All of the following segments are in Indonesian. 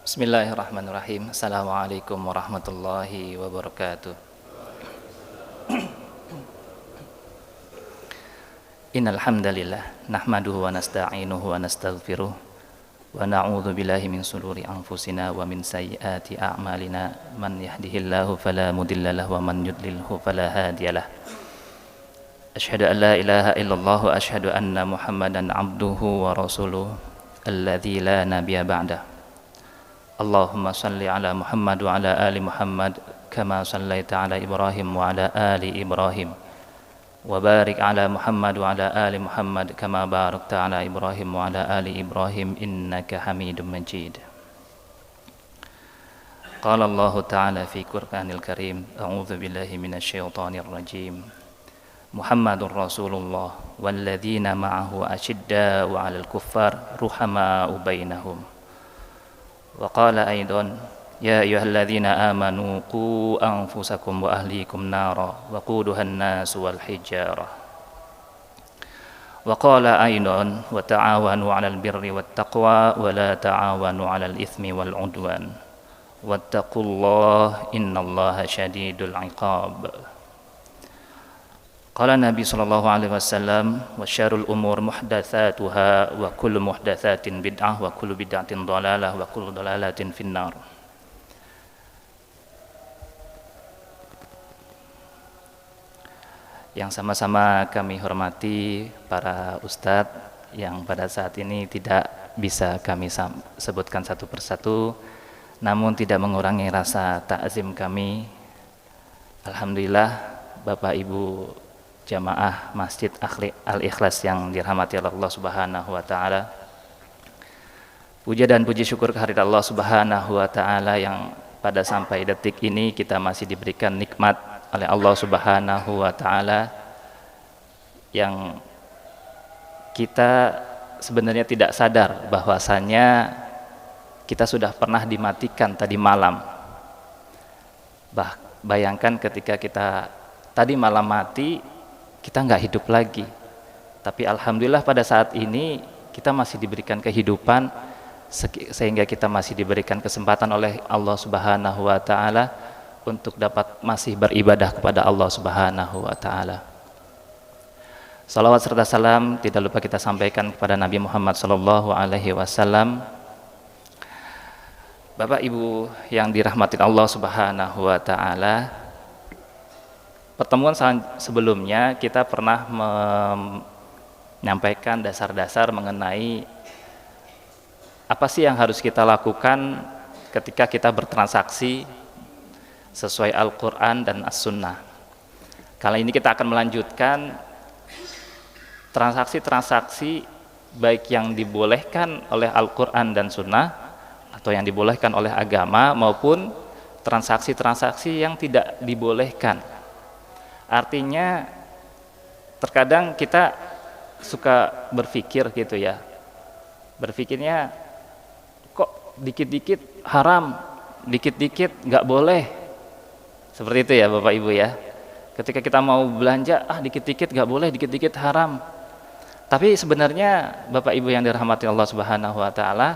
Bismillahirrahmanirrahim. Assalamualaikum warahmatullahi wabarakatuh. Innal hamdalillah nahmaduhu wa nasta'inuhu wa nastaghfiruh wa na'udzu billahi min shururi anfusina wa min sayyiati a'malina man yahdihillahu fala mudilla lahu wa man yudlilhu fala hadiyalah. Asyhadu an la ilaha illallah wa asyhadu anna Muhammadan abduhu wa rasuluh alladzi la nabiyya ba'dah. Allahumma salli ala Muhammad wa ala ali Muhammad kama sallaita ala Ibrahim wa ala ali Ibrahim wa barik ala Muhammad wa ala ali Muhammad kama barakta ala Ibrahim wa ala ali Ibrahim innaka Hamidum Majid. Qala Allah Ta'ala fi Qur'anil Karim, a'udzu billahi minasy syaithanir rajim. Muhammadur Rasulullah walladzina ma'ahu asyidda'u 'alal kuffar ruhama'u bainahum. Wa qala aidan ya ayyuhalladzina amanu qu anfusakum wa ahlikum nara wa quduhan nas wal hijarah. Wa qala aidan wa ta'awanu 'alal birri wat taqwa wa la ta'awanu 'alal itsmi wal 'udwan wattaqullaha innallaha syadidul 'iqab. Qala Nabi sallallahu alaihi wasallam wa syarrul umur muhdatsatuha wa kullu muhdatsatin bid'ah wa kullu bid'atin dhalalah wa kullu dhalalatin finnar. Yang sama-sama kami hormati para ustadz yang pada saat ini tidak bisa kami sebutkan satu persatu, namun tidak mengurangi rasa ta'zim kami. Alhamdulillah Bapak Ibu jamaah Masjid Al-Ikhlas yang dirahmati Allah Subhanahu wa taala. Puja dan puji syukur kehadirat Allah Subhanahu wa taala yang pada sampai detik ini kita masih diberikan nikmat oleh Allah Subhanahu wa taala yang kita sebenarnya tidak sadar bahwasanya kita sudah pernah dimatikan tadi malam. Bayangkan ketika kita tadi malam mati, kita nggak hidup lagi, tapi alhamdulillah pada saat ini kita masih diberikan kehidupan sehingga kita masih diberikan kesempatan oleh Allah Subhanahu wa taala untuk dapat masih beribadah kepada Allah Subhanahu wa taala. Salawat serta salam tidak lupa kita sampaikan kepada Nabi Muhammad sallallahu alaihi wasallam. Bapak Ibu yang dirahmati Allah Subhanahu wa taala, pertemuan sebelumnya kita pernah menyampaikan dasar-dasar mengenai apa sih yang harus kita lakukan ketika kita bertransaksi sesuai Al-Quran dan As-Sunnah. Kali ini kita akan melanjutkan transaksi-transaksi baik yang dibolehkan oleh Al-Quran dan Sunnah atau yang dibolehkan oleh agama maupun transaksi-transaksi yang tidak dibolehkan. Artinya terkadang kita suka berpikir gitu ya, berpikirnya kok dikit-dikit haram, dikit-dikit nggak boleh, seperti itu ya Bapak Ibu ya. Ketika kita mau belanja, dikit-dikit nggak boleh, dikit-dikit haram. Tapi sebenarnya Bapak Ibu yang dirahmati Allah Subhanahu wa taala,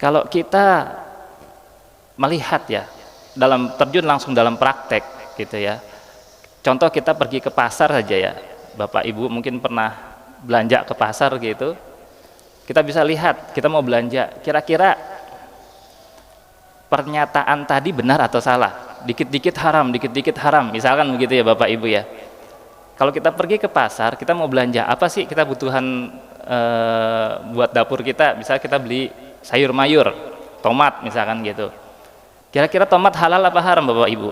kalau kita melihat ya, terjun langsung dalam praktek gitu ya. Contoh kita pergi ke pasar saja ya, Bapak Ibu mungkin pernah belanja ke pasar gitu. Kita bisa lihat, kita mau belanja, kira-kira pernyataan tadi benar atau salah? Dikit-dikit haram, misalkan begitu ya Bapak Ibu ya. Kalau kita pergi ke pasar, kita mau belanja, apa sih kita butuhan buat dapur kita? Misalnya kita beli sayur mayur, tomat misalkan gitu. Kira-kira tomat halal apa haram Bapak Ibu?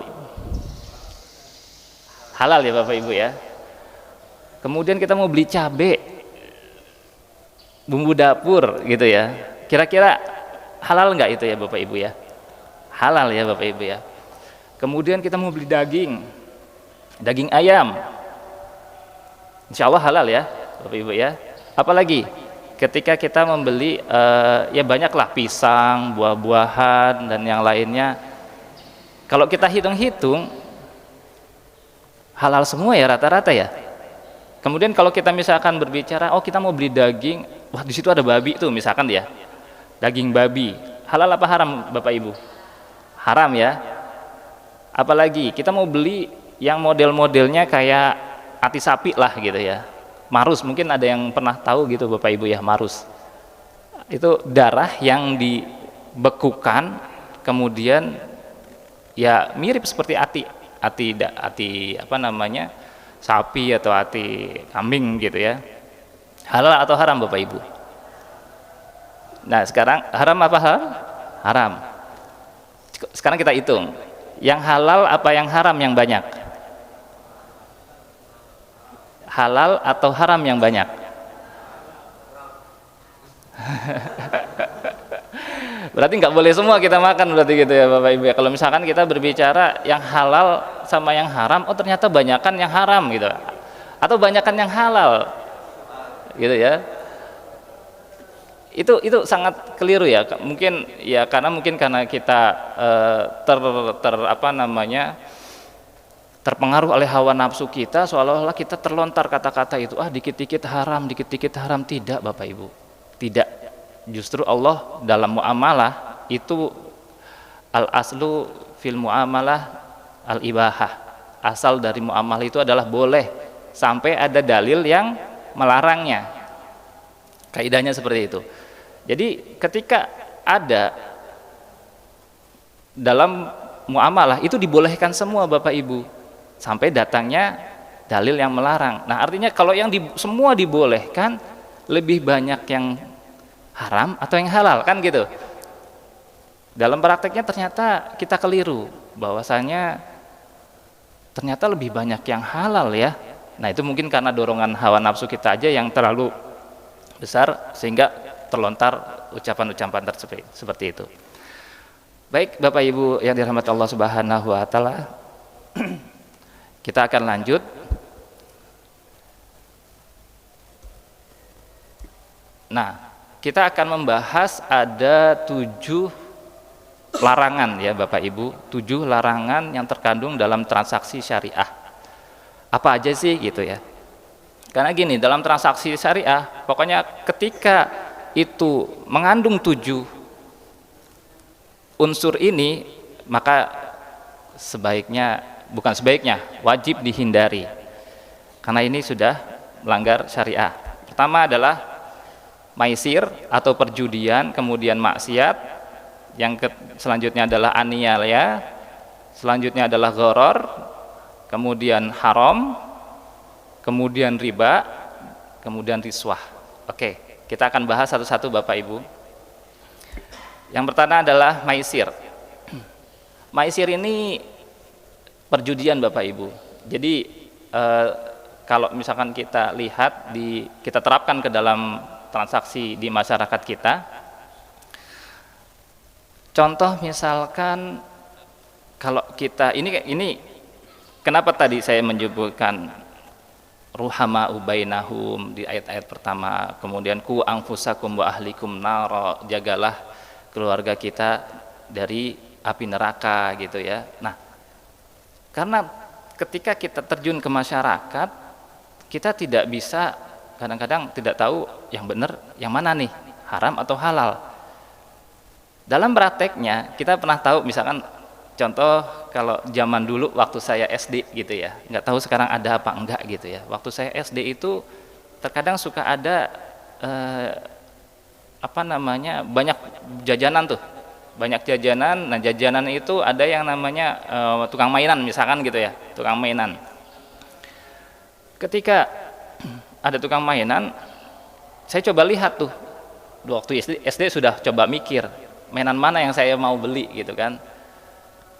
Halal ya Bapak Ibu ya. Kemudian kita mau beli cabai, bumbu dapur gitu ya. Kira-kira halal nggak itu ya Bapak Ibu ya? Halal ya Bapak Ibu ya. Kemudian kita mau beli daging ayam. Insya Allah halal ya Bapak Ibu ya. Apalagi ketika kita membeli ya banyaklah pisang, buah-buahan dan yang lainnya. Kalau kita hitung-hitung halal semua ya rata-rata ya. Kemudian kalau kita misalkan berbicara, kita mau beli daging, wah di situ ada babi tuh misalkan ya, daging babi halal apa haram Bapak Ibu? Haram ya. Apalagi kita mau beli yang model-modelnya kayak ati sapi lah gitu ya. Marus, mungkin ada yang pernah tahu gitu Bapak Ibu ya, marus. Itu darah yang dibekukan kemudian ya mirip seperti ati apa namanya? Sapi atau ati kambing gitu ya. Halal atau haram Bapak Ibu? Nah, sekarang haram apa halal? Haram. Sekarang kita hitung. Yang halal apa yang haram yang banyak? Halal atau haram yang banyak? Berarti nggak boleh semua kita makan berarti gitu ya Bapak Ibu ya. Kalau misalkan kita berbicara yang halal sama yang haram, oh ternyata banyakan yang haram gitu. Atau banyakan yang halal. Gitu ya. Itu sangat keliru ya. Mungkin ya karena kita apa namanya? Terpengaruh oleh hawa nafsu kita, seolah-olah kita terlontar kata-kata itu, dikit-dikit haram, tidak Bapak Ibu. Tidak. Justru Allah dalam muamalah itu al-aslu fil muamalah al-ibahah. Asal dari muamalah itu adalah boleh sampai ada dalil yang melarangnya. Kaidahnya seperti itu. Jadi ketika ada dalam muamalah itu dibolehkan semua Bapak Ibu sampai datangnya dalil yang melarang. Nah, artinya kalau yang semua dibolehkan, lebih banyak yang haram atau yang halal kan gitu. Dalam prakteknya ternyata kita keliru bahwasanya ternyata lebih banyak yang halal ya. Nah, itu mungkin karena dorongan hawa nafsu kita aja yang terlalu besar sehingga terlontar ucapan-ucapan tersebut seperti itu. Baik Bapak Ibu yang dirahmati Allah Subhanahu wa taala, kita akan lanjut. Nah, kita akan membahas ada 7 larangan ya Bapak Ibu, 7 larangan yang terkandung dalam transaksi syariah. Apa aja sih gitu ya? Karena gini, dalam transaksi syariah, pokoknya ketika itu mengandung 7 unsur ini, maka bukan sebaiknya, wajib dihindari. Karena ini sudah melanggar syariah. Pertama adalah maisir atau perjudian, kemudian maksiat, selanjutnya adalah aniaya, selanjutnya adalah gharar, kemudian haram, kemudian riba, kemudian riswah. Oke, kita akan bahas satu-satu Bapak Ibu. Yang pertama adalah maisir. Maisir ini perjudian Bapak Ibu. Jadi kalau misalkan kita lihat kita terapkan ke dalam transaksi di masyarakat kita, contoh misalkan kalau kita ini kenapa tadi saya menyebutkan ruhama ubainahum di ayat-ayat pertama, kemudian ku anfusakum wa ahlikum nara, jagalah keluarga kita dari api neraka gitu ya. Nah, karena ketika kita terjun ke masyarakat, kita tidak bisa, kadang-kadang tidak tahu yang benar yang mana nih, haram atau halal. Dalam prakteknya kita pernah tahu, misalkan contoh kalau zaman dulu waktu saya SD gitu ya, nggak tahu sekarang ada apa enggak gitu ya. Waktu saya SD itu terkadang suka ada banyak jajanan tuh, banyak jajanan. Nah, jajanan itu ada yang namanya tukang mainan misalkan gitu ya, tukang mainan. Ketika ada tukang mainan, saya coba lihat tuh, waktu SD sudah coba mikir mainan mana yang saya mau beli gitu kan.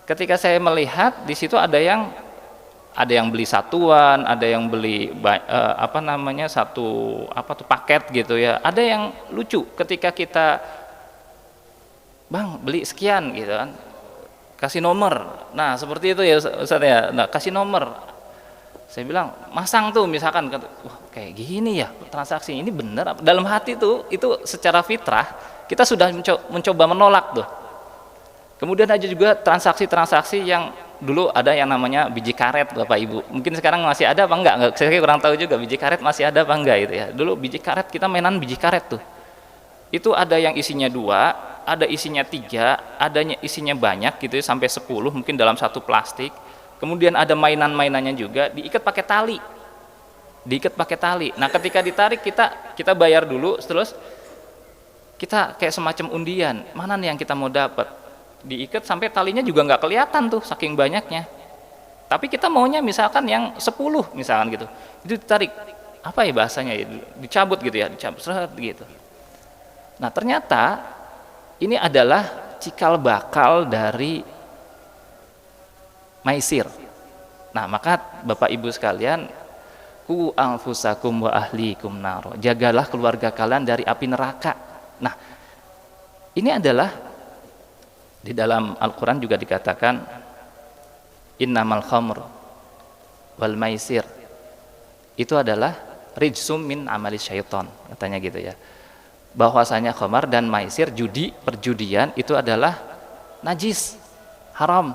Ketika saya melihat di situ ada yang beli satuan, ada yang beli paket gitu ya. Ada yang lucu ketika kita, Bang beli sekian gitu kan, kasih nomor. Nah seperti itu ya Ustaz ya. Nah, kasih nomor. Saya bilang masang tuh misalkan, wah kayak gini ya transaksi ini bener. Dalam hati tuh itu secara fitrah kita sudah mencoba menolak tuh. Kemudian ada juga transaksi-transaksi yang dulu ada yang namanya biji karet Bapak Ibu. Mungkin sekarang masih ada apa enggak? Saya kurang tahu juga biji karet masih ada apa enggak itu ya. Dulu biji karet, kita mainan biji karet tuh. Itu ada yang isinya 2, ada isinya 3, adanya isinya banyak gitu ya, sampai 10 mungkin dalam satu plastik. Kemudian ada mainan-mainannya juga, diikat pakai tali. Diikat pakai tali. Nah, ketika ditarik kita bayar dulu, terus kita kayak semacam undian. Mana nih yang kita mau dapat? Diikat sampai talinya juga nggak kelihatan tuh saking banyaknya. Tapi kita maunya misalkan yang 10 misalkan gitu. Itu ditarik. Apa ya bahasanya ya? Dicabut gitu ya, dicabut seret gitu. Nah, ternyata ini adalah cikal bakal dari maisir. Nah, maka Bapak Ibu sekalian, ku anfusakum wa ahlikum naro. Jagalah keluarga kalian dari api neraka. Nah, ini adalah di dalam Al-Qur'an juga dikatakan innamal khamr wal maisir itu adalah rijsum min amali syaiton, katanya gitu ya. Bahwasanya khamar dan maisir, judi, perjudian itu adalah najis, haram,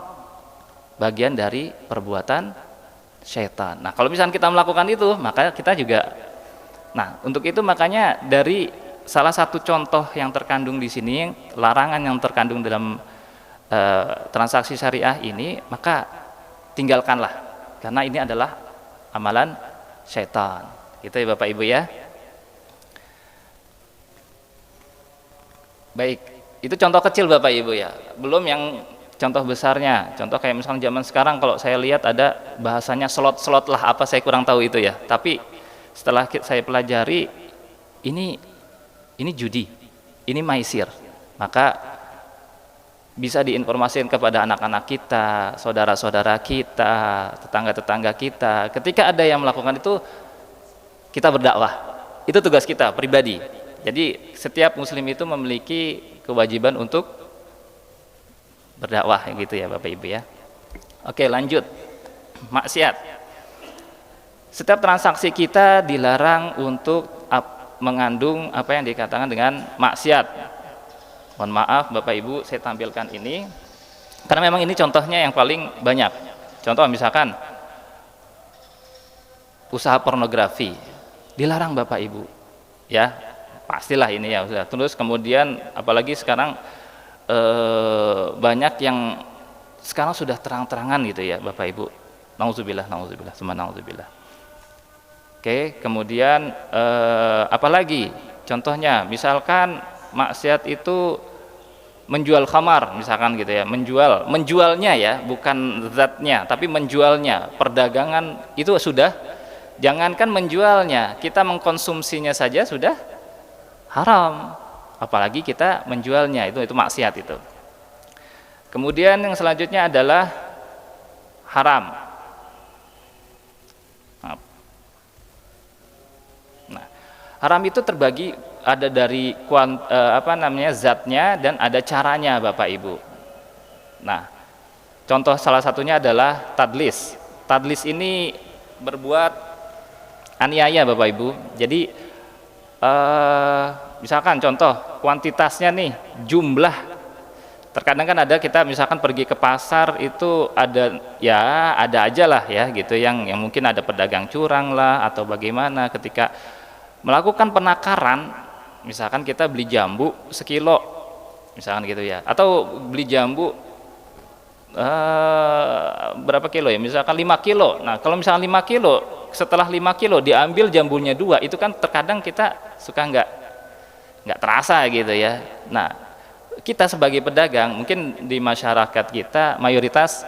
bagian dari perbuatan syaitan. Nah, kalau misalnya kita melakukan itu, maka kita juga, nah, untuk itu makanya dari salah satu contoh yang terkandung di sini, larangan yang terkandung dalam transaksi syariah ini, maka tinggalkanlah, karena ini adalah amalan syaitan. Gitu ya Bapak Ibu ya. Baik, itu contoh kecil Bapak Ibu ya. Belum yang contoh besarnya. Contoh kayak misalnya zaman sekarang kalau saya lihat ada bahasanya slot lah, apa saya kurang tahu itu ya. Tapi setelah saya pelajari, ini judi, ini maisir. Maka bisa diinformasikan kepada anak-anak kita, saudara-saudara kita, tetangga-tetangga kita. Ketika ada yang melakukan itu, kita berdakwah. Itu tugas kita pribadi. Jadi setiap muslim itu memiliki kewajiban untuk berdakwah gitu ya Bapak Ibu ya. Oke, lanjut. Maksiat. Setiap transaksi kita dilarang untuk mengandung apa yang dikatakan dengan maksiat. Mohon maaf Bapak Ibu, saya tampilkan ini karena memang ini contohnya yang paling banyak. Contoh misalkan usaha pornografi dilarang Bapak Ibu, ya pastilah ini ya. Terus kemudian apalagi sekarang banyak yang sekarang sudah terang-terangan gitu ya Bapak Ibu. Nauzubillah, semua nauzubillah. Oke, kemudian apalagi contohnya misalkan maksiat itu menjual khamar misalkan gitu ya, menjualnya ya, bukan zatnya tapi menjualnya. Perdagangan itu sudah, jangankan menjualnya, kita mengkonsumsinya saja sudah haram, apalagi kita menjualnya, itu maksiat itu. Kemudian yang selanjutnya adalah haram. Nah, haram itu terbagi, ada dari zatnya dan ada caranya Bapak Ibu. Nah, contoh salah satunya adalah tadlis. Tadlis ini berbuat aniaya Bapak Ibu. Jadi misalkan contoh kuantitasnya nih, jumlah. Terkadang kan ada kita misalkan pergi ke pasar itu ada ya, ada aja lah ya gitu yang mungkin ada pedagang curang lah atau bagaimana. Ketika melakukan penakaran, misalkan kita beli jambu sekilo misalkan gitu ya, atau beli jambu berapa kilo ya, misalkan 5 kilo. Nah, kalau misalkan 5 kilo, setelah 5 kilo diambil jambunya 2, itu kan terkadang kita suka nggak terasa gitu ya. Nah, kita sebagai pedagang, mungkin di masyarakat kita mayoritas,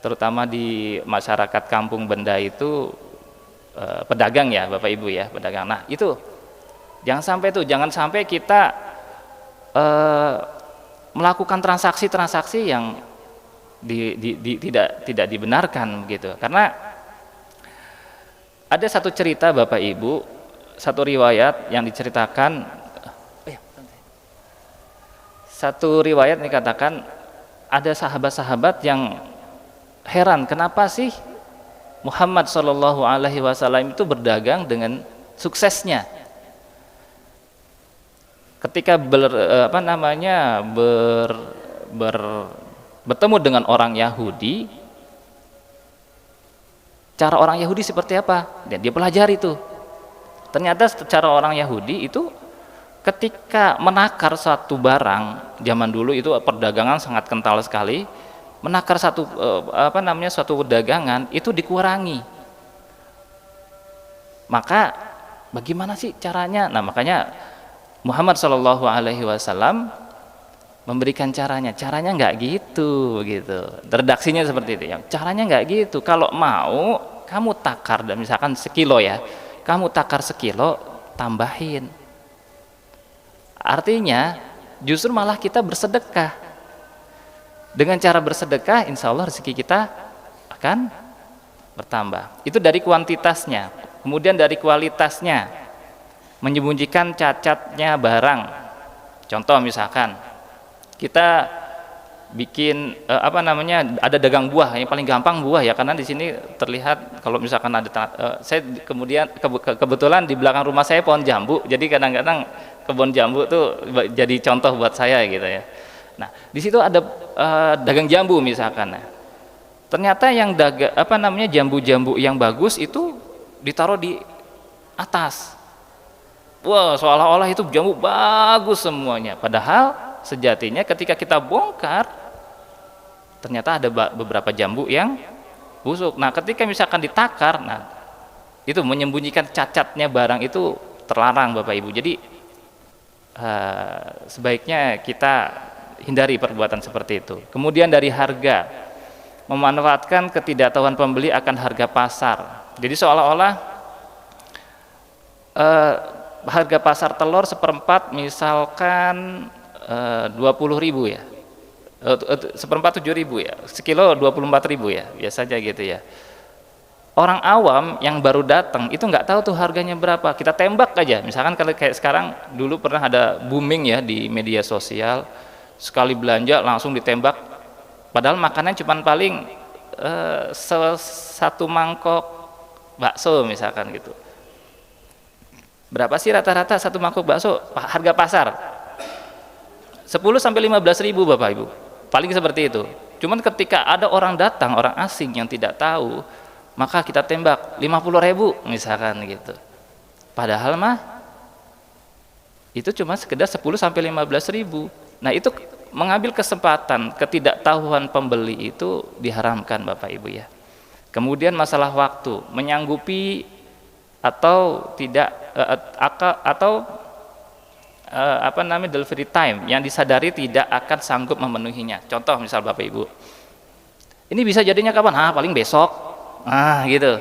terutama di masyarakat kampung benda itu pedagang ya Bapak Ibu ya, pedagang. Nah, itu jangan sampai kita melakukan transaksi-transaksi yang tidak dibenarkan begitu. Karena ada satu cerita Bapak Ibu, satu riwayat yang diceritakan, satu riwayat dikatakan ada sahabat-sahabat yang heran, kenapa sih Muhammad Shallallahu Alaihi Wasallam itu berdagang dengan suksesnya. Ketika bertemu dengan orang Yahudi, cara orang Yahudi seperti apa? Dan dia pelajari itu. Ternyata cara orang Yahudi itu ketika menakar satu barang, zaman dulu itu perdagangan sangat kental sekali, menakar suatu dagangan itu dikurangi. Maka bagaimana sih caranya? Nah, makanya Muhammad Shallallahu Alaihi Wasallam memberikan caranya nggak gitu, redaksinya seperti itu ya. Caranya nggak gitu. Kalau mau kamu takar, dan misalkan sekilo ya, kamu takar sekilo, tambahin. Artinya justru malah kita bersedekah. Dengan cara bersedekah, insya Allah rezeki kita akan bertambah. Itu dari kuantitasnya. Kemudian dari kualitasnya, menyembunyikan cacatnya barang. Contoh misalkan kita bikin ada dagang buah, yang paling gampang buah ya, karena di sini terlihat kalau misalkan ada saya kemudian kebetulan di belakang rumah saya pohon jambu, jadi kadang-kadang kebun jambu tuh jadi contoh buat saya gitu ya. Nah, di situ ada dagang jambu misalkan. Nah, ternyata yang jambu-jambu yang bagus itu ditaruh di atas. Wah, seolah-olah itu jambu bagus semuanya. Padahal sejatinya ketika kita bongkar, ternyata ada beberapa jambu yang busuk. Nah, ketika misalkan ditakar, nah itu menyembunyikan cacatnya barang itu terlarang, Bapak Ibu. Jadi sebaiknya kita hindari perbuatan seperti itu. Kemudian dari harga, memanfaatkan ketidaktahuan pembeli akan harga pasar. Jadi seolah-olah harga pasar telur seperempat misalkan 20.000 ya, seperempat 7.000 ya, sekilo 24.000 ya, biasanya gitu ya. Orang awam yang baru datang itu nggak tahu tuh harganya berapa, kita tembak aja. Misalkan kalau kayak sekarang, dulu pernah ada booming ya di media sosial, sekali belanja langsung ditembak, padahal makanan cuma paling satu mangkok bakso misalkan gitu. Berapa sih rata-rata satu mangkok bakso harga pasar? 10 sampai 15.000 Bapak Ibu, paling seperti itu. Cuman ketika ada orang datang, orang asing yang tidak tahu, maka kita tembak 50.000 misalkan gitu. Padahal mah itu cuma sekedar 10 sampai 15.000. Nah, itu mengambil kesempatan, ketidaktahuan pembeli itu diharamkan Bapak Ibu ya. Kemudian masalah waktu, menyanggupi atau tidak delivery time yang disadari tidak akan sanggup memenuhinya. Contoh misal Bapak Ibu, ini bisa jadinya kapan? Paling besok. Gitu,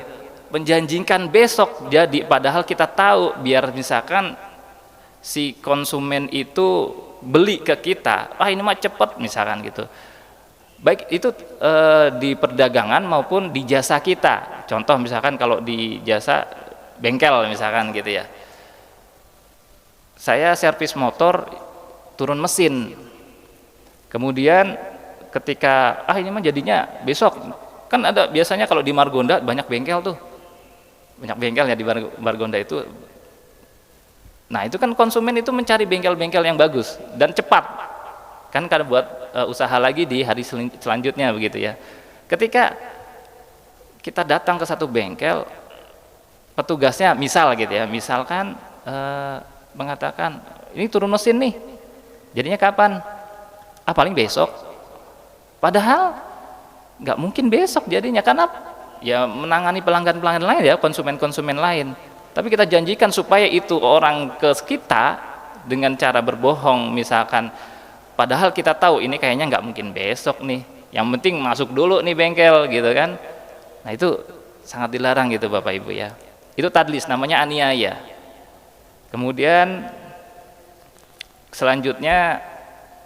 menjanjikan besok jadi, padahal kita tahu biar misalkan si konsumen itu beli ke kita, ini mah cepet misalkan gitu. Baik itu di perdagangan maupun di jasa kita. Contoh misalkan kalau di jasa bengkel misalkan gitu ya, saya servis motor turun mesin, kemudian ketika ini mah jadinya besok. Kan ada biasanya kalau di Margonda banyak bengkel tuh, banyak bengkel ya di Margonda itu. Nah, itu kan konsumen itu mencari bengkel-bengkel yang bagus dan cepat, kan karena buat usaha lagi di hari selanjutnya begitu ya. Ketika kita datang ke satu bengkel, petugasnya misal gitu ya, misalkan mengatakan ini turun mesin nih, jadinya kapan? Paling besok. Padahal nggak mungkin besok jadinya, karena ya menangani pelanggan-pelanggan lain ya, konsumen-konsumen lain. Tapi kita janjikan supaya itu orang ke kita dengan cara berbohong misalkan, padahal kita tahu ini kayaknya nggak mungkin besok nih, yang penting masuk dulu nih bengkel gitu kan. Nah, itu sangat dilarang gitu Bapak Ibu ya. Itu tadlis, namanya aniaya. Kemudian selanjutnya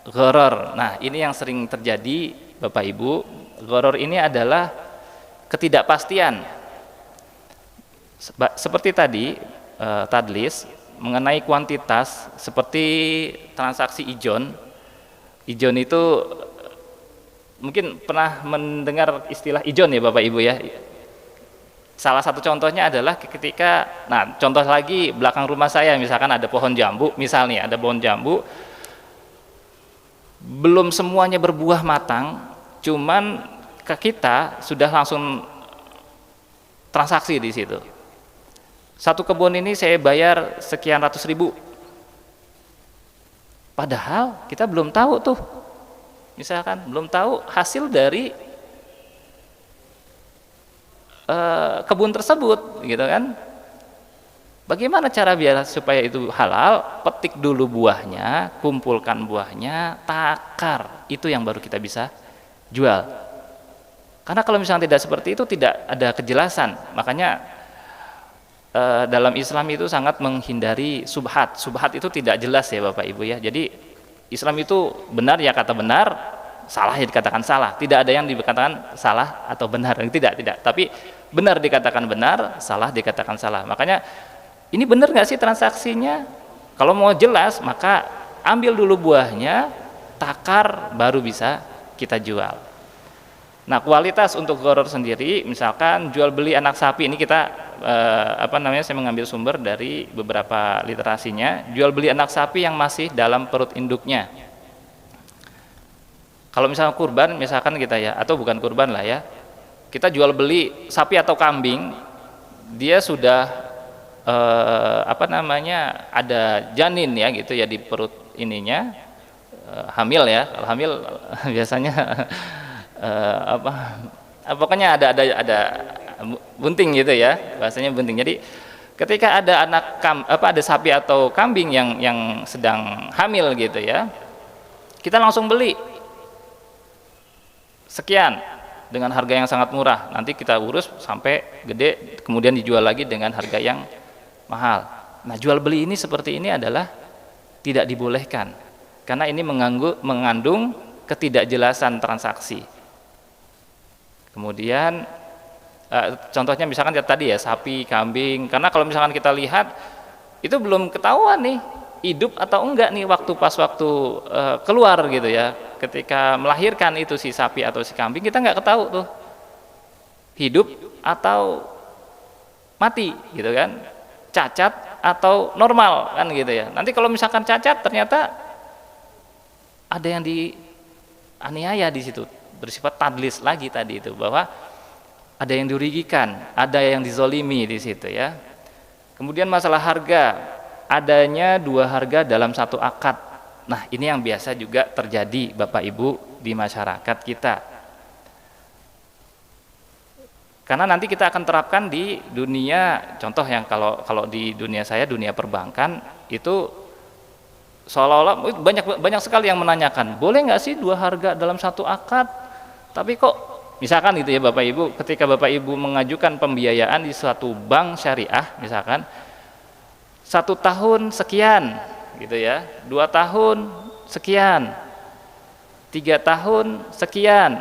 gharar. Nah, ini yang sering terjadi Bapak Ibu. Gharar ini adalah ketidakpastian. Seperti tadi tadlis mengenai kuantitas, seperti transaksi ijon. Ijon itu mungkin pernah mendengar istilah ijon ya Bapak Ibu ya. Salah satu contohnya adalah ketika, contoh lagi belakang rumah saya misalkan ada pohon jambu, misalnya ada pohon jambu, belum semuanya berbuah matang, cuman ke kita sudah langsung transaksi di situ. Satu kebun ini saya bayar sekian ratus ribu. Padahal kita belum tahu tuh, misalkan belum tahu hasil dari kebun tersebut, gitu kan? Bagaimana cara biar supaya itu halal? Petik dulu buahnya, kumpulkan buahnya, takar, itu yang baru kita bisa jual. Karena kalau misalnya tidak seperti itu, tidak ada kejelasan. Makanya dalam Islam itu sangat menghindari subhat. Subhat itu tidak jelas ya Bapak Ibu ya. Jadi Islam itu benar ya kata benar, salah ya dikatakan salah. Tidak ada yang dikatakan salah atau benar, tidak. Tapi benar dikatakan benar, salah dikatakan salah. Makanya ini benar nggak sih transaksinya? Kalau mau jelas maka ambil dulu buahnya, takar, baru bisa kita jual. Nah, kualitas untuk gharar sendiri, misalkan jual beli anak sapi, ini kita saya mengambil sumber dari beberapa literasinya. Jual beli anak sapi yang masih dalam perut induknya. Kalau misalnya kurban, misalkan kita ya, atau bukan kurban lah ya, kita jual beli sapi atau kambing, dia sudah ada janin ya gitu ya di perut ininya, hamil ya. Kalau hamil biasanya pokoknya ada bunting gitu ya, bahasanya bunting. Jadi ketika ada ada sapi atau kambing yang sedang hamil gitu ya, kita langsung beli sekian dengan harga yang sangat murah. Nanti kita urus sampai gede, kemudian dijual lagi dengan harga yang mahal. Nah, jual beli ini seperti ini adalah tidak dibolehkan karena ini mengandung ketidakjelasan transaksi. Kemudian contohnya misalkan tadi ya sapi, kambing, karena kalau misalkan kita lihat itu belum ketahuan nih hidup atau enggak nih waktu keluar gitu ya, ketika melahirkan itu si sapi atau si kambing, kita nggak ketahui tuh hidup atau mati gitu kan, cacat atau normal kan gitu ya. Nanti kalau misalkan cacat ternyata ada yang dianiaya di situ, bersifat tadlis lagi tadi itu, bahwa ada yang dirugikan, ada yang dizolimi di situ ya. Kemudian masalah harga, adanya dua harga dalam satu akad. Nah, ini yang biasa juga terjadi Bapak Ibu di masyarakat kita. Karena nanti kita akan terapkan di dunia, contoh yang kalau di dunia saya, dunia perbankan itu seolah-olah banyak sekali yang menanyakan, boleh nggak sih dua harga dalam satu akad? Tapi kok misalkan gitu ya Bapak Ibu, ketika Bapak Ibu mengajukan pembiayaan di suatu bank syariah, misalkan 1 tahun sekian gitu ya, 2 tahun sekian, 3 tahun sekian,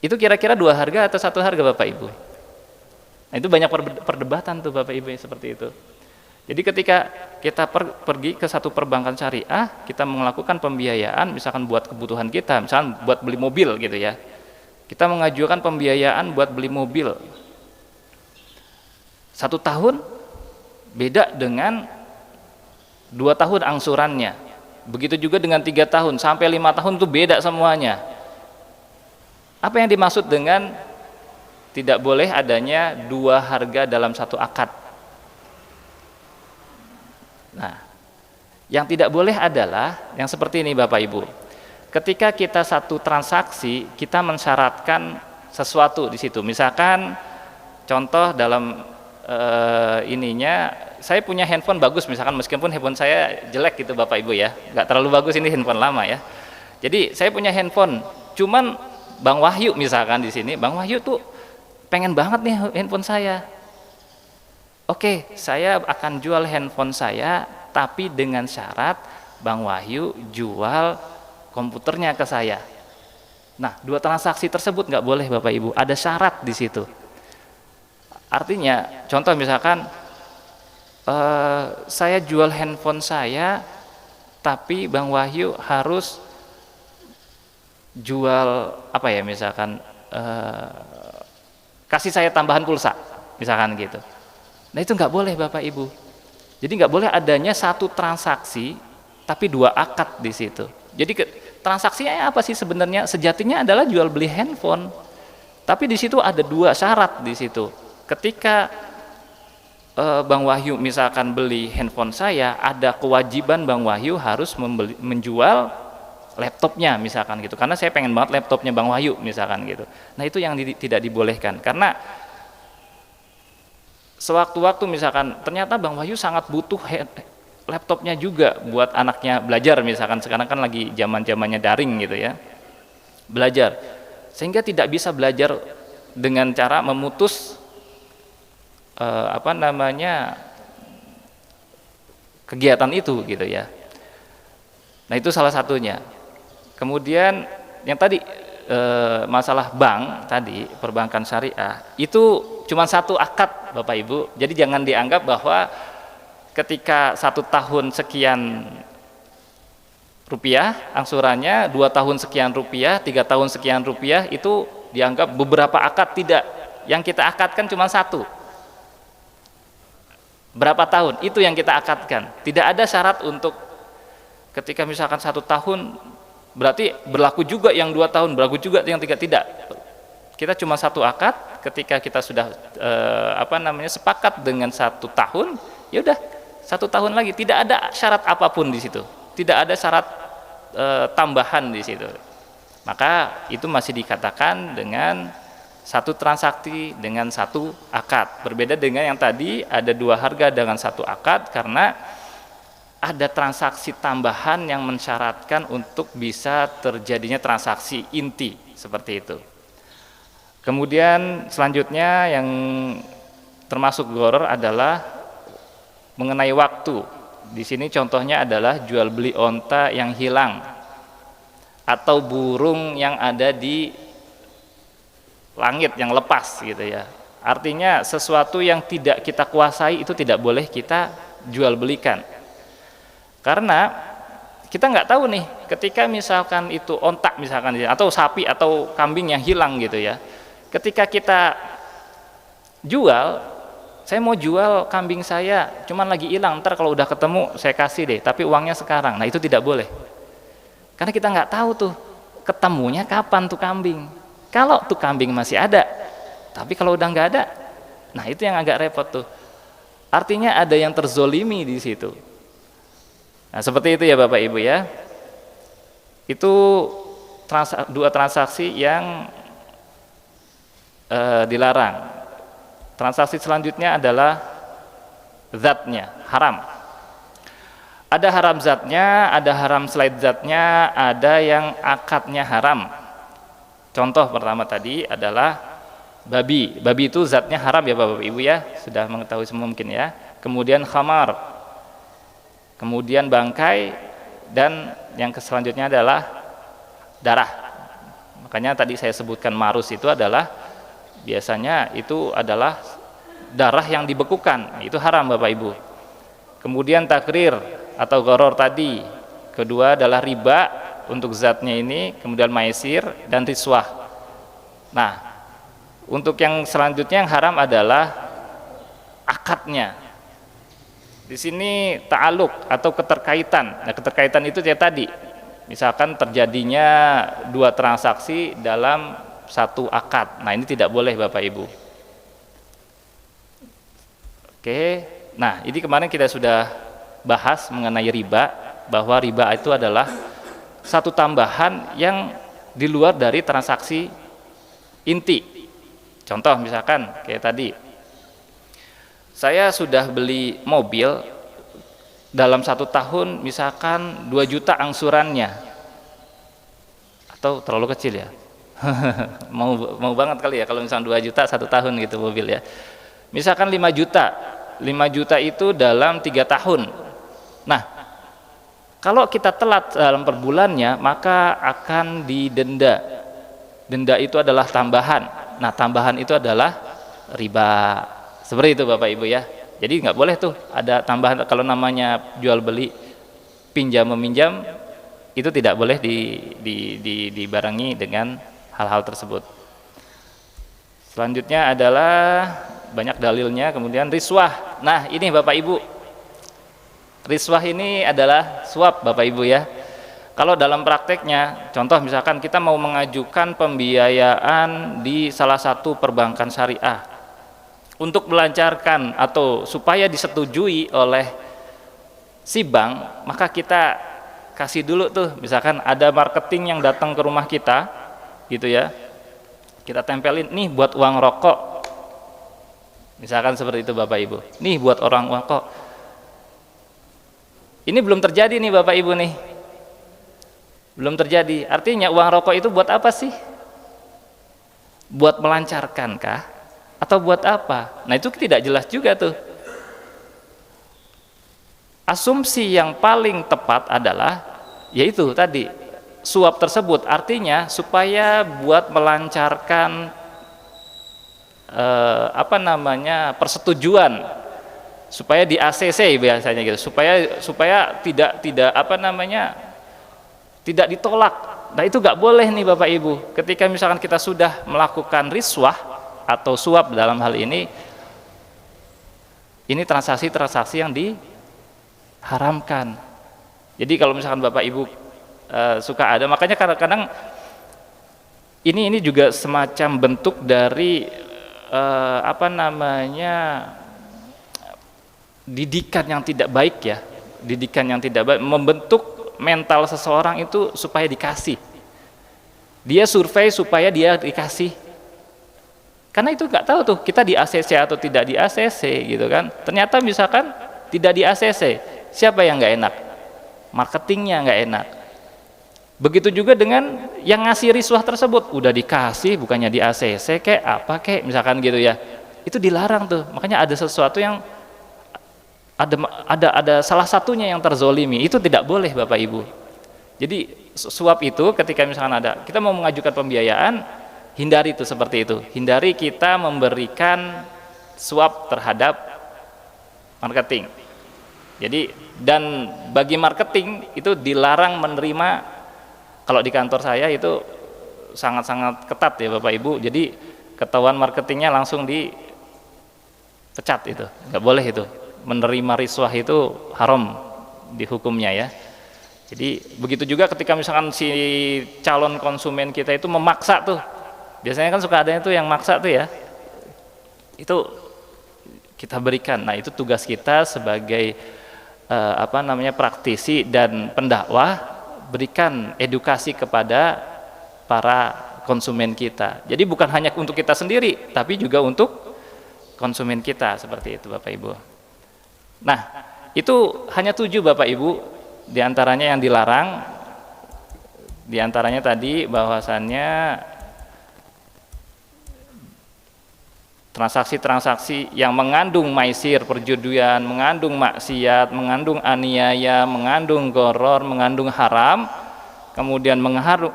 itu kira-kira dua harga atau satu harga Bapak Ibu? Nah, itu banyak perdebatan tuh Bapak Ibu seperti itu. Jadi ketika kita pergi ke satu perbankan syariah, kita melakukan pembiayaan misalkan buat kebutuhan kita, misalkan buat beli mobil gitu ya, kita mengajukan pembiayaan buat beli mobil 1 tahun beda dengan 2 tahun angsurannya, begitu juga dengan 3 tahun sampai 5 tahun itu beda semuanya. Apa yang dimaksud dengan tidak boleh adanya dua harga dalam satu akad? Nah, yang tidak boleh adalah yang seperti ini Bapak Ibu. Ketika kita satu transaksi, kita mensyaratkan sesuatu di situ. Misalkan contoh dalam saya punya handphone bagus, misalkan meskipun handphone saya jelek gitu Bapak Ibu ya, nggak terlalu bagus, ini handphone lama ya. Jadi saya punya handphone, cuman Bang Wahyu misalkan di sini, Bang Wahyu tuh pengen banget nih handphone saya. Oke, saya akan jual handphone saya, tapi dengan syarat Bang Wahyu jual komputernya ke saya. Nah, dua transaksi tersebut nggak boleh Bapak Ibu, ada syarat di situ. Artinya, contoh misalkan saya jual handphone saya, tapi Bang Wahyu harus jual misalkan kasih saya tambahan pulsa, misalkan gitu. Nah, itu nggak boleh Bapak Ibu. Jadi nggak boleh adanya satu transaksi tapi dua akad di situ. Jadi transaksinya apa sih sebenarnya? Sejatinya adalah jual beli handphone. Tapi di situ ada dua syarat di situ. Ketika Bang Wahyu misalkan beli handphone saya, ada kewajiban Bang Wahyu harus menjual laptopnya misalkan gitu, karena saya pengen banget laptopnya Bang Wahyu misalkan gitu. Nah itu yang tidak dibolehkan, karena sewaktu-waktu misalkan ternyata Bang Wahyu sangat butuh laptopnya juga buat anaknya belajar misalkan, sekarang kan lagi zaman-zamannya daring gitu ya, belajar, sehingga tidak bisa belajar dengan cara memutus kegiatan itu gitu ya. Nah itu salah satunya. Kemudian yang tadi masalah bank tadi, perbankan syariah itu cuma satu akad Bapak Ibu, jadi jangan dianggap bahwa ketika 1 tahun sekian rupiah angsurannya, 2 tahun sekian rupiah, 3 tahun sekian rupiah, itu dianggap beberapa akad. Tidak, yang kita akadkan cuma satu. Berapa tahun itu yang kita akadkan, tidak ada syarat untuk ketika misalkan 1 tahun berarti berlaku juga yang 2 tahun, berlaku juga yang 3, tidak. Kita cuma satu akad, ketika kita sudah sepakat dengan 1 tahun, ya udah 1 tahun lagi, tidak ada syarat apapun di situ, tidak ada syarat tambahan di situ. Maka itu masih dikatakan dengan satu transaksi dengan satu akad. Berbeda dengan yang tadi ada 2 harga dengan 1 akad, karena ada transaksi tambahan yang mensyaratkan untuk bisa terjadinya transaksi inti seperti itu. Kemudian selanjutnya yang termasuk gharar adalah mengenai waktu. Di sini contohnya adalah jual beli onta yang hilang atau burung yang ada di langit yang lepas gitu ya. Artinya sesuatu yang tidak kita kuasai itu tidak boleh kita jual belikan. Karena kita nggak tahu nih, ketika misalkan itu onta misalkan atau sapi atau kambing yang hilang gitu ya. Ketika kita jual, saya mau jual kambing saya, cuman lagi hilang, ntar kalau udah ketemu saya kasih deh, tapi uangnya sekarang. Nah itu tidak boleh, karena kita nggak tahu tuh ketemunya kapan tuh kambing. Kalau tuh kambing masih ada, tapi kalau udah nggak ada, nah itu yang agak repot tuh. Artinya ada yang terzolimi di situ. Nah seperti itu ya Bapak Ibu ya. Itu 2 transaksi yang dilarang. Transaksi selanjutnya adalah zatnya, haram. Ada haram zatnya, ada haram selain zatnya, ada yang akadnya haram. Contoh pertama tadi adalah babi. Babi itu zatnya haram ya Bapak Ibu ya, sudah mengetahui semua mungkin ya. Kemudian khamar, kemudian bangkai, dan yang selanjutnya adalah darah. Makanya tadi saya sebutkan marus itu adalah biasanya itu adalah darah yang dibekukan, itu haram Bapak Ibu. Kemudian takrir atau gharar tadi, kedua adalah riba untuk zatnya ini, kemudian maisir dan riswah. Nah untuk yang selanjutnya yang haram adalah akadnya. Di sini ta'aluk atau keterkaitan. Nah keterkaitan itu kayak tadi, misalkan terjadinya 2 transaksi dalam 1 akad. Nah ini tidak boleh Bapak Ibu. Oke, nah ini kemarin kita sudah bahas mengenai riba, bahwa riba itu adalah satu tambahan yang di luar dari transaksi inti. Contoh misalkan kayak tadi, saya sudah beli mobil dalam 1 tahun misalkan 2 juta angsurannya, atau terlalu kecil ya. mau banget kali ya kalau misalnya 2 juta 1 tahun gitu mobil ya. Misalkan 5 juta itu dalam 3 tahun. Nah kalau kita telat dalam per bulannya, maka akan didenda. Denda itu adalah tambahan. Nah tambahan itu adalah riba. Seperti itu Bapak Ibu ya. Jadi nggak boleh tuh ada tambahan. Kalau namanya jual beli pinjam meminjam, itu tidak boleh dibarengi dengan hal-hal tersebut. Selanjutnya adalah banyak dalilnya. Kemudian riswah. Nah ini Bapak Ibu, riswah ini adalah suap Bapak Ibu ya. Kalau dalam prakteknya, contoh misalkan kita mau mengajukan pembiayaan di salah satu perbankan syariah untuk melancarkan atau supaya disetujui oleh si bank, maka kita kasih dulu tuh, misalkan ada marketing yang datang ke rumah kita gitu ya, kita tempelin nih buat uang rokok, misalkan seperti itu Bapak Ibu, nih buat orang uang rokok. Ini belum terjadi nih Bapak Ibu nih, belum terjadi. Artinya uang rokok itu buat apa sih? Buat melancarkan kah? Atau buat apa? Nah itu tidak jelas juga tuh. Asumsi yang paling tepat adalah yaitu tadi, suap tersebut artinya supaya buat melancarkan persetujuan, supaya di ACC biasanya gitu, supaya tidak tidak ditolak. Nah itu nggak boleh nih Bapak Ibu, ketika misalkan kita sudah melakukan riswah atau suap dalam hal ini transaksi-transaksi yang diharamkan. Jadi kalau misalkan Bapak Ibu suka ada, makanya kadang-kadang ini juga semacam bentuk dari didikan yang tidak baik ya, didikan yang tidak baik, membentuk mental seseorang itu supaya dikasih, dia survei supaya dia dikasih. Karena itu nggak tahu tuh kita di ACC atau tidak di ACC gitu kan. Ternyata misalkan tidak di ACC, siapa yang nggak enak? Marketingnya nggak enak. Begitu juga dengan yang ngasih riswah tersebut, udah dikasih bukannya di ACC kayak apa kayak misalkan gitu ya. Itu dilarang tuh. Makanya ada sesuatu yang ada salah satunya yang terzolimi, itu tidak boleh Bapak Ibu. Jadi suap itu ketika misalkan ada, kita mau mengajukan pembiayaan, hindari itu seperti itu, hindari kita memberikan suap terhadap marketing. Jadi dan bagi marketing itu dilarang menerima, kalau di kantor saya itu sangat-sangat ketat ya Bapak Ibu, jadi ketahuan marketingnya langsung dipecat, itu nggak boleh, itu menerima riswah itu haram di hukumnya ya. Jadi begitu juga ketika misalkan si calon konsumen kita itu memaksa tuh, biasanya kan suka ada itu yang maksa tuh ya, itu kita berikan. Nah itu tugas kita sebagai praktisi dan pendakwah, berikan edukasi kepada para konsumen kita. Jadi bukan hanya untuk kita sendiri, tapi juga untuk konsumen kita, seperti itu Bapak Ibu. Nah itu hanya 7 Bapak Ibu diantaranya yang dilarang, diantaranya tadi bahwasannya transaksi-transaksi yang mengandung maisir, perjudian, mengandung maksiat, mengandung aniaya, mengandung gharar, mengandung haram, kemudian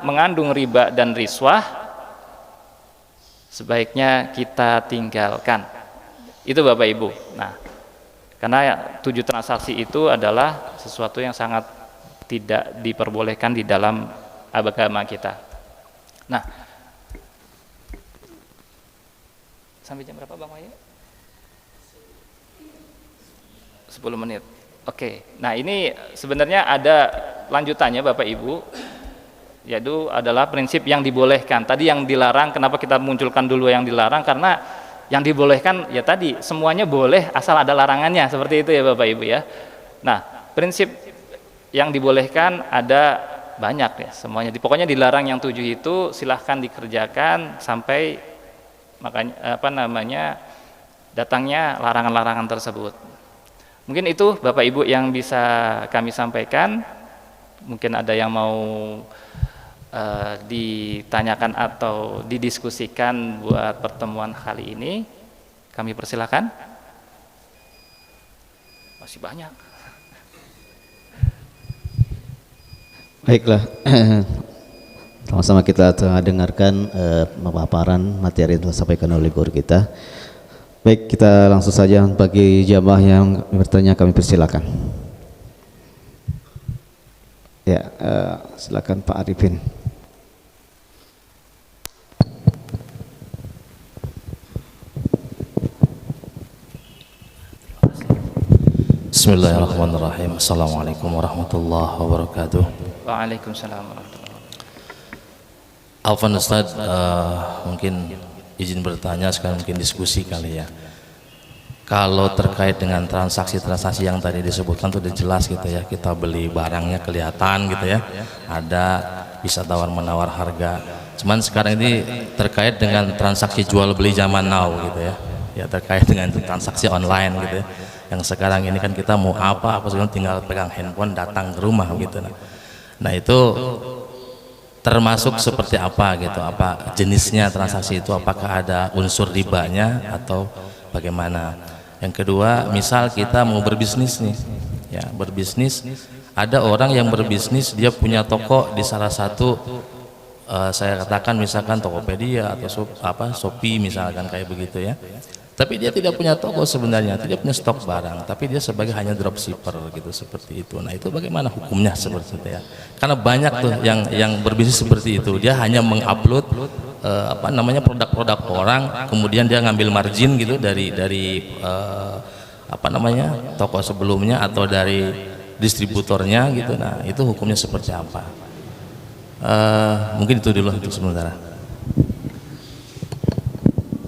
mengandung riba dan riswah, sebaiknya kita tinggalkan. Itu Bapak Ibu. Nah, karena 7 transaksi itu adalah sesuatu yang sangat tidak diperbolehkan di dalam agama kita. Nah, sampai jam berapa Bang Wahyu? 10 menit. Oke. Nah, ini sebenarnya ada lanjutannya Bapak Ibu. Yaitu adalah prinsip yang dibolehkan. Tadi yang dilarang, kenapa kita munculkan dulu yang dilarang? Karena yang dibolehkan ya tadi semuanya boleh asal ada larangannya, seperti itu ya Bapak Ibu ya. Nah, prinsip yang dibolehkan ada banyak ya, semuanya. Pokoknya dilarang yang 7 itu silahkan dikerjakan sampai makanya datangnya larangan-larangan tersebut. Mungkin itu Bapak Ibu yang bisa kami sampaikan. Mungkin ada yang mau ditanyakan atau didiskusikan buat pertemuan kali ini, kami persilakan. Masih banyak. Baiklah, sama-sama kita dengarkan pemaparan materi yang disampaikan oleh guru kita. Baik, kita langsung saja bagi jamaah yang bertanya kami persilakan. Ya, silakan Pak Arifin. Bismillahirrahmanirrahim. Assalamualaikum warahmatullahi wabarakatuh. Waalaikumsalam warahmatullahi wabarakatuh. Alfan Ustaz, mungkin izin bertanya, sekarang mungkin diskusi kali ya. Kalau terkait dengan transaksi-transaksi yang tadi disebutkan itu udah jelas gitu ya, kita beli barangnya kelihatan gitu ya, ada bisa tawar menawar harga. Cuman sekarang ini terkait dengan transaksi jual beli zaman now gitu ya terkait dengan transaksi online gitu ya, yang sekarang ini kan kita mau apa sekarang tinggal pegang handphone datang ke rumah gitu. Nah itu termasuk seperti apa gitu, apa jenisnya transaksi itu, apakah ada unsur ribanya atau bagaimana. Yang kedua, misal kita mau berbisnis nih ya, berbisnis, ada orang yang berbisnis dia punya toko di salah satu saya katakan misalkan Tokopedia atau Shopee misalkan kayak begitu ya, tapi dia tidak punya toko sebenarnya, tidak punya stok barang, tapi dia sebagai hanya dropshipper gitu, seperti itu. Nah itu bagaimana hukumnya seperti itu ya, karena banyak tuh yang berbisnis seperti itu, dia hanya mengupload produk-produk orang, kemudian dia ngambil margin gitu dari toko sebelumnya atau dari distributornya gitu. Nah itu hukumnya seperti apa? Mungkin itu dulu untuk sementara.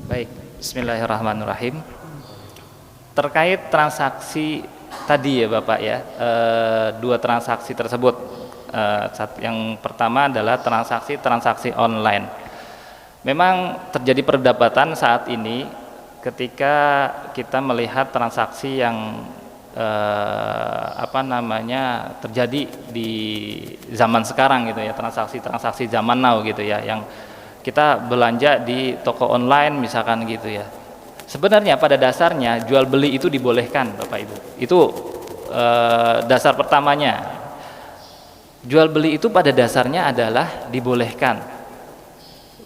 Baik, bismillahirrahmanirrahim. Terkait transaksi tadi ya Bapak ya, dua transaksi tersebut, yang pertama adalah transaksi online. Memang terjadi perdebatan saat ini ketika kita melihat transaksi yang terjadi di zaman sekarang gitu ya, transaksi zaman now gitu ya, yang kita belanja di toko online misalkan gitu ya. Sebenarnya pada dasarnya jual beli itu dibolehkan Bapak Ibu, itu dasar pertamanya. Jual beli itu pada dasarnya adalah dibolehkan,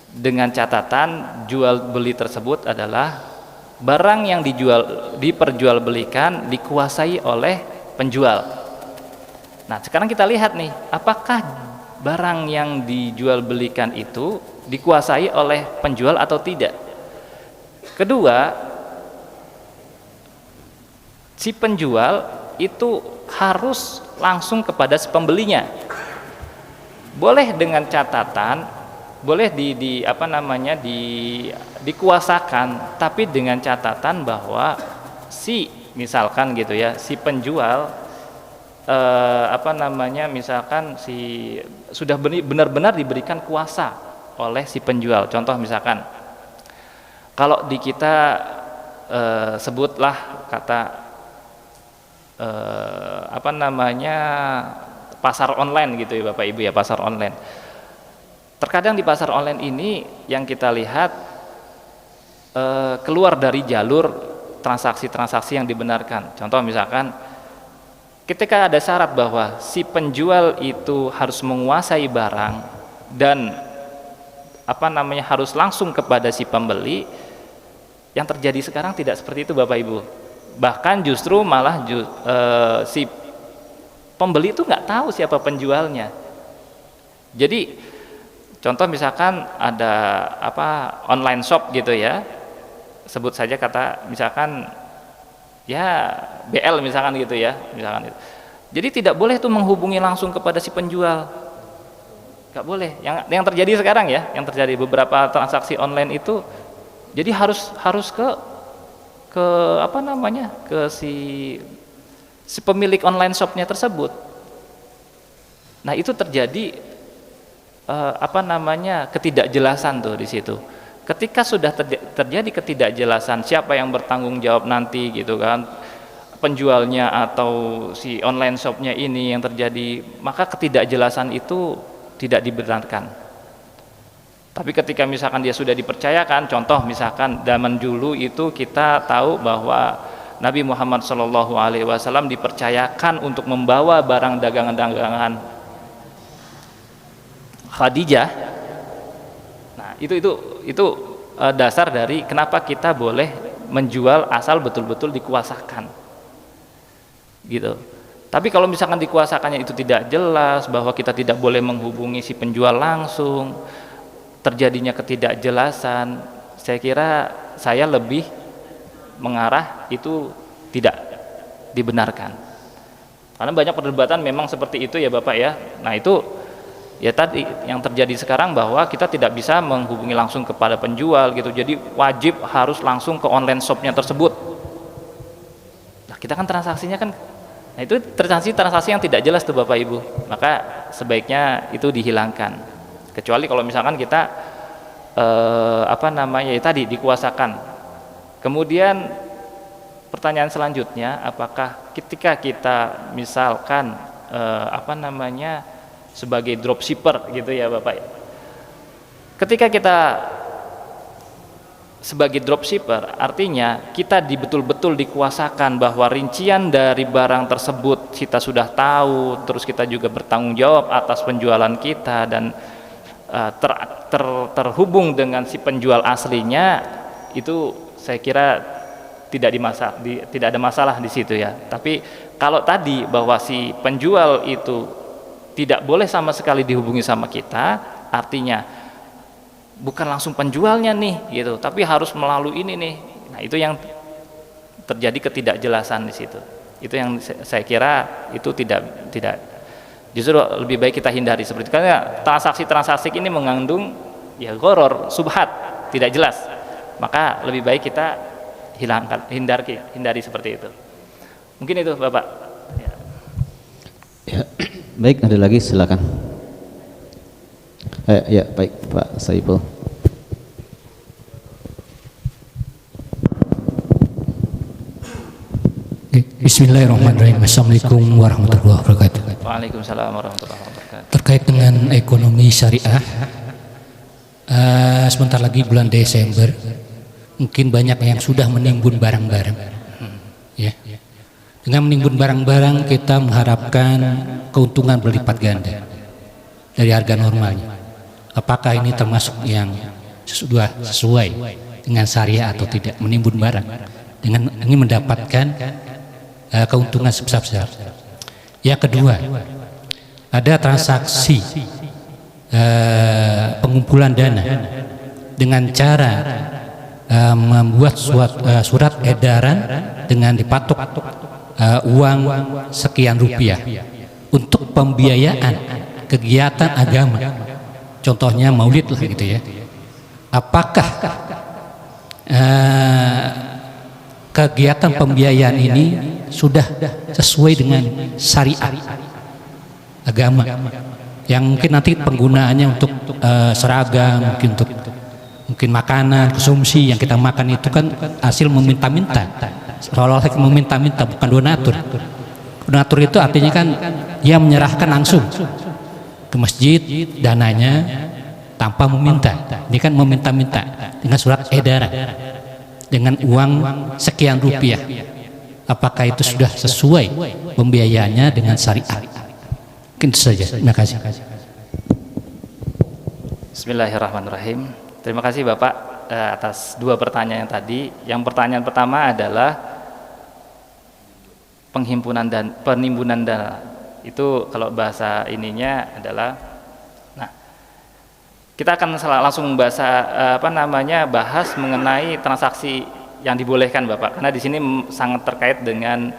dengan catatan jual beli tersebut adalah barang yang diperjualbelikan dikuasai oleh penjual. Nah sekarang kita lihat nih, apakah barang yang dijualbelikan itu dikuasai oleh penjual atau tidak. Kedua, si penjual itu harus langsung kepada si pembelinya. Boleh dengan catatan, boleh dikuasakan, tapi dengan catatan bahwa misalkan gitu ya, si penjual misalkan sudah benar-benar diberikan kuasa oleh si penjual. Contoh misalkan kalau di kita sebutlah kata pasar online gitu ya Bapak Ibu ya, pasar online. Terkadang di pasar online ini yang kita lihat keluar dari jalur transaksi-transaksi yang dibenarkan. Contoh misalkan ketika ada syarat bahwa si penjual itu harus menguasai barang dan harus langsung kepada si pembeli, yang terjadi sekarang tidak seperti itu Bapak Ibu. Bahkan justru malah si pembeli itu nggak tahu siapa penjualnya. Jadi contoh misalkan ada online shop gitu ya, sebut saja kata misalkan ya BL misalkan gitu ya, misalkan itu. Jadi tidak boleh tuh menghubungi langsung kepada si penjual, nggak boleh. Yang terjadi sekarang ya, yang terjadi beberapa transaksi online itu, jadi harus ke si pemilik online shopnya tersebut. Nah itu terjadi ketidakjelasan tuh di situ. Ketika sudah terjadi ketidakjelasan siapa yang bertanggung jawab nanti gitu kan, penjualnya atau si online shopnya ini yang terjadi, maka ketidakjelasan itu tidak dibenarkan. Tapi ketika misalkan dia sudah dipercayakan, contoh misalkan zaman dulu itu kita tahu bahwa Nabi Muhammad SAW dipercayakan untuk membawa barang dagangan-dagangan Khadijah. Nah, itu dasar dari kenapa kita boleh menjual asal betul-betul dikuasakan. Gitu. Tapi kalau misalkan dikuasakannya itu tidak jelas, bahwa kita tidak boleh menghubungi si penjual langsung, terjadinya ketidakjelasan, saya lebih mengarah itu tidak dibenarkan. Karena banyak perdebatan memang seperti itu ya Bapak ya. Nah, itu ya tadi yang terjadi sekarang bahwa kita tidak bisa menghubungi langsung kepada penjual gitu, jadi wajib harus langsung ke online shopnya tersebut. kita kan transaksinya kan, nah itu transaksi yang tidak jelas tuh Bapak Ibu, maka sebaiknya itu dihilangkan. Kecuali kalau misalkan kita ya tadi dikuasakan. Kemudian pertanyaan selanjutnya, apakah ketika kita misalkan sebagai dropshipper gitu ya Bapak, ketika kita sebagai dropshipper artinya kita betul-betul dikuasakan bahwa rincian dari barang tersebut kita sudah tahu, terus kita juga bertanggung jawab atas penjualan kita dan terhubung dengan si penjual aslinya, itu saya kira tidak ada masalah di situ ya. Tapi kalau tadi bahwa si penjual itu tidak boleh sama sekali dihubungi sama kita, artinya bukan langsung penjualnya nih gitu, tapi harus melalui ini nih. Nah, itu yang terjadi ketidakjelasan di situ. Itu yang saya kira itu tidak justru lebih baik kita hindari seperti itu. Karena transaksi ini mengandung ya gharar, subhat, tidak jelas. Maka lebih baik kita hindari seperti itu. Mungkin itu Bapak. Ya. Baik, ada lagi silakan. Ya, baik Pak Saiful. Bismillahirrahmanirrahim. Assalamualaikum warahmatullahi wabarakatuh. Waalaikumsalam warahmatullahi wabarakatuh. Terkait dengan ekonomi syariah, sebentar lagi bulan Desember, mungkin banyak yang sudah menimbun barang-barang. Ya. Dengan menimbun barang-barang kita mengharapkan keuntungan berlipat ganda dari harga normalnya. Apakah ini termasuk yang sudah sesuai dengan syariah atau tidak, menimbun barang dengan ingin mendapatkan keuntungan sebesar-besar. Yang kedua, ada transaksi pengumpulan dana dengan cara membuat surat edaran dengan dipatok uang sekian rupiah untuk pembiayaan kegiatan agama, contohnya maulid lah gitu ya. Apakah kegiatan pembiayaan ini sudah sesuai dengan syariat agama, yang mungkin nanti penggunaannya untuk seragam, mungkin makanan konsumsi yang kita makan itu kan hasil meminta-minta, seolah-olah meminta-minta, bukan donatur. Donatur itu artinya kan dia menyerahkan langsung ke masjid dananya tanpa meminta. Ini kan meminta-minta dengan surat edaran dengan uang sekian rupiah. Apakah itu sudah sesuai pembiayaannya dengan syariat? Mungkin itu saja. Terima kasih. Bismillahirrahmanirrahim. Terima kasih Bapak atas dua pertanyaan yang tadi. Yang pertanyaan pertama adalah penghimpunan dan penimbunan dana. Itu kalau bahasa ininya adalah, nah kita akan langsung bahas mengenai transaksi yang dibolehkan Bapak, karena di sini sangat terkait dengan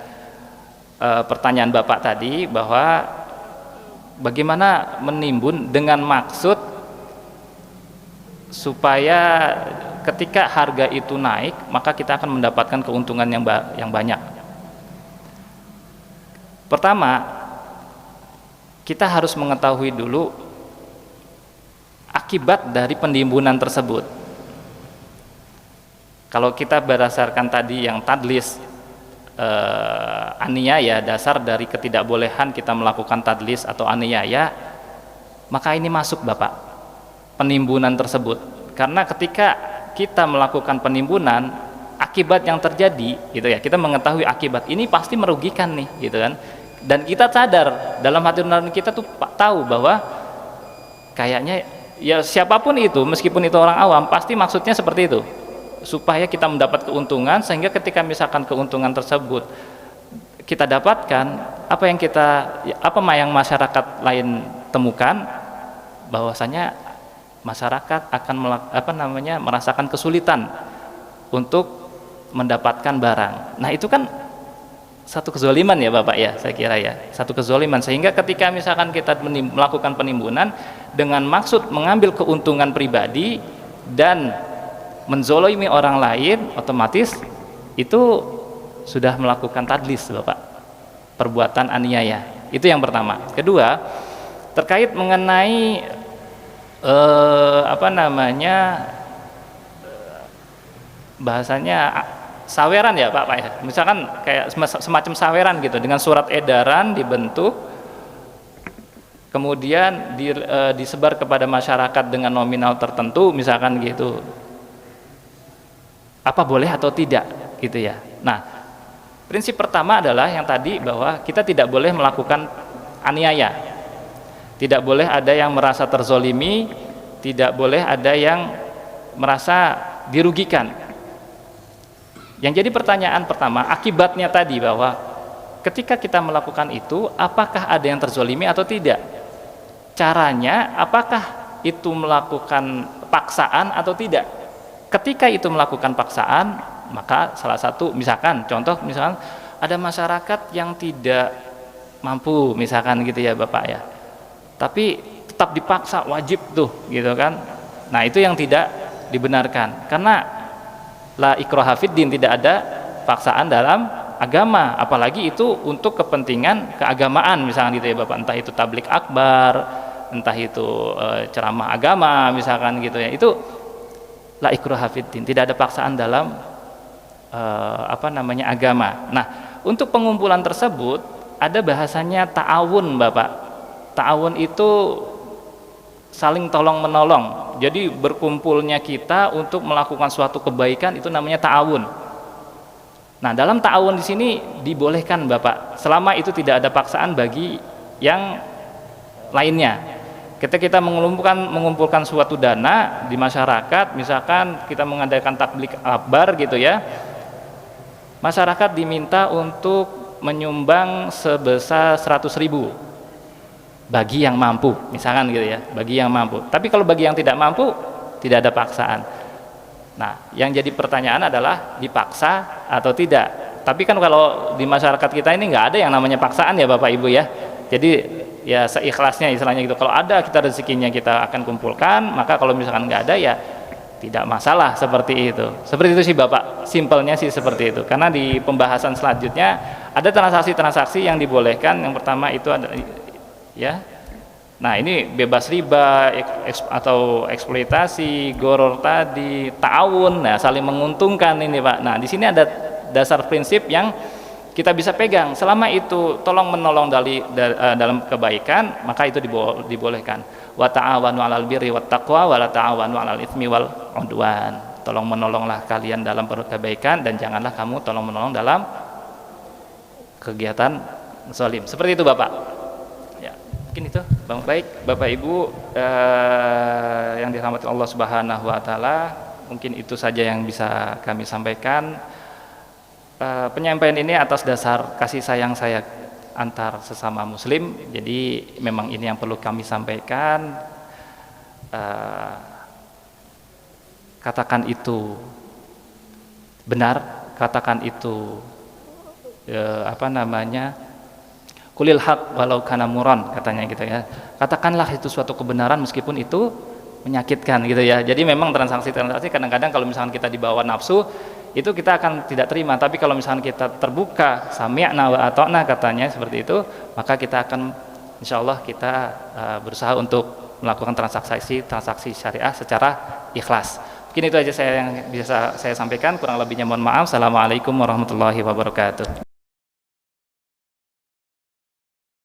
pertanyaan Bapak tadi bahwa bagaimana menimbun dengan maksud supaya ketika harga itu naik maka kita akan mendapatkan keuntungan yang banyak. Pertama, kita harus mengetahui dulu akibat dari penimbunan tersebut. Kalau kita berdasarkan tadi yang tadlis aniaya, dasar dari ketidakbolehan kita melakukan tadlis atau aniaya, maka ini masuk Bapak, penimbunan tersebut. Karena ketika kita melakukan penimbunan, akibat yang terjadi gitu ya, kita mengetahui akibat ini pasti merugikan nih gitu kan. Dan kita sadar dalam hati nurani kita tuh tahu bahwa kayaknya ya siapapun itu, meskipun itu orang awam, pasti maksudnya seperti itu, supaya kita mendapat keuntungan, sehingga ketika misalkan keuntungan tersebut kita dapatkan, apa yang masyarakat lain temukan, bahwasanya masyarakat akan merasakan kesulitan untuk mendapatkan barang. Nah itu kan satu kezaliman ya Bapak ya, saya kira ya, satu kezaliman, sehingga ketika misalkan kita melakukan penimbunan dengan maksud mengambil keuntungan pribadi dan menzolimi orang lain, otomatis itu sudah melakukan tadlis Bapak, perbuatan aniaya. Itu yang pertama. Kedua, terkait mengenai bahasanya saweran ya Pak ya. Misalkan kayak semacam saweran gitu dengan surat edaran dibentuk, kemudian disebar kepada masyarakat dengan nominal tertentu misalkan gitu. Apa boleh atau tidak gitu ya. Nah, prinsip pertama adalah yang tadi bahwa kita tidak boleh melakukan aniaya. Tidak boleh ada yang merasa terzolimi, tidak boleh ada yang merasa dirugikan. Yang jadi pertanyaan pertama, akibatnya tadi bahwa ketika kita melakukan itu, apakah ada yang terzolimi atau tidak? Caranya, apakah itu melakukan paksaan atau tidak? Ketika itu melakukan paksaan, maka salah satu misalkan ada masyarakat yang tidak mampu misalkan gitu ya Bapak ya, tapi tetap dipaksa wajib tuh gitu kan. Nah itu yang tidak dibenarkan, karena la ikraha fiddin, tidak ada paksaan dalam agama, apalagi itu untuk kepentingan keagamaan misalkan gitu ya Bapak, entah itu tablik akbar, entah itu ceramah agama misalkan gitu ya, itu la ikraha fiddin, tidak ada paksaan dalam agama. Nah, untuk pengumpulan tersebut ada bahasanya ta'awun Bapak. Ta'awun itu saling tolong menolong. Jadi berkumpulnya kita untuk melakukan suatu kebaikan itu namanya ta'awun. Nah, dalam ta'awun di sini dibolehkan Bapak, selama itu tidak ada paksaan bagi yang lainnya. Ketika kita mengumpulkan suatu dana di masyarakat, misalkan kita mengadakan tablik akbar gitu ya, masyarakat diminta untuk menyumbang sebesar 100.000 bagi yang mampu, misalkan gitu ya, bagi yang mampu. Tapi kalau bagi yang tidak mampu, tidak ada paksaan. Nah, yang jadi pertanyaan adalah dipaksa atau tidak. Tapi kan kalau di masyarakat kita ini nggak ada yang namanya paksaan ya Bapak Ibu ya. Jadi ya seikhlasnya istilahnya gitu. Kalau ada kita rezekinya kita akan kumpulkan, maka kalau misalkan nggak ada ya tidak masalah seperti itu. Seperti itu sih Bapak, simpelnya sih seperti itu. Karena di pembahasan selanjutnya ada transaksi-transaksi yang dibolehkan. Yang pertama itu ada ya. Nah, ini bebas riba atau eksploitasi, goror tadi, ta'awun, nah saling menguntungkan ini Pak. Nah, di sini ada dasar prinsip yang kita bisa pegang. Selama itu tolong menolong dalam kebaikan, maka itu dibolehkan. Wa ta'awanu 'alal birri wat taqwa wa la ta'awanu 'alal itsmi wal 'udwan. Tolong menolonglah kalian dalam kebaikan dan janganlah kamu tolong menolong dalam kegiatan zalim. Seperti itu Bapak. Ya, mungkin itu. Baik, Bapak Ibu yang dirahmati Allah Subhanahu wa taala, mungkin itu saja yang bisa kami sampaikan. Penyampaian ini atas dasar kasih sayang saya antar sesama muslim, jadi memang ini yang perlu kami sampaikan. Katakan itu benar, katakan itu kulil haq walau kana muran, katanya gitu ya. Katakanlah itu suatu kebenaran meskipun itu menyakitkan gitu ya. Jadi memang transaksi-transaksi kadang-kadang kalau misalkan kita dibawa nafsu itu kita akan tidak terima, tapi kalau misalkan kita terbuka sami'na wa ata'na katanya seperti itu, maka kita akan insyaallah kita berusaha untuk melakukan transaksi syariah secara ikhlas. Mungkin itu aja yang bisa saya sampaikan, kurang lebihnya mohon maaf. Assalamualaikum warahmatullahi wabarakatuh.